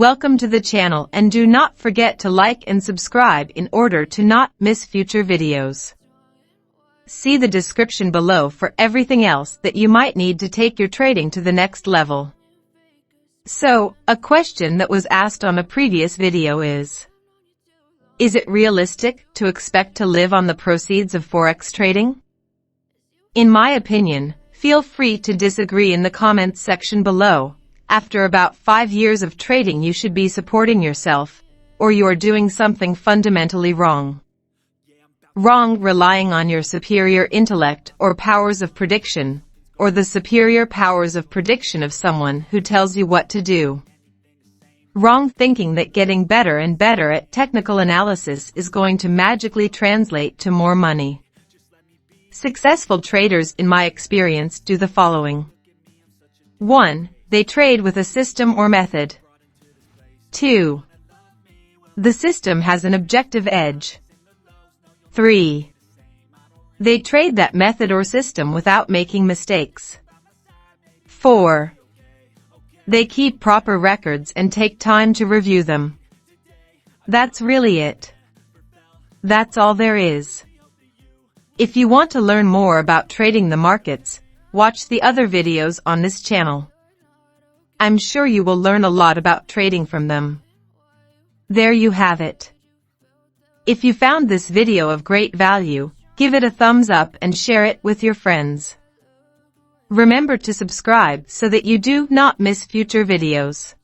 Welcome to the channel, and do not forget to like and subscribe in order to not miss future videos. See the description below for everything else that you might need to take your trading to the next level. So, a question that was asked on a previous video is it realistic to expect to live on the proceeds of forex trading? In my opinion, feel free to disagree in the comments section below. After about 5 years of trading, you should be supporting yourself, or you are doing something fundamentally wrong. Wrong relying on your superior intellect or powers of prediction, or the superior powers of prediction of someone who tells you what to do. Wrong thinking that getting better and better at technical analysis is going to magically translate to more money. Successful traders, in my experience, do the following. 1. They trade with a system or method. 2. The system has an objective edge. 3. They trade that method or system without making mistakes. 4. They keep proper records and take time to review them. That's really it. That's all there is. If you want to learn more about trading the markets, watch the other videos on this channel. I'm sure you will learn a lot about trading from them. There you have it. If you found this video of great value, give it a thumbs up and share it with your friends. Remember to subscribe so that you do not miss future videos.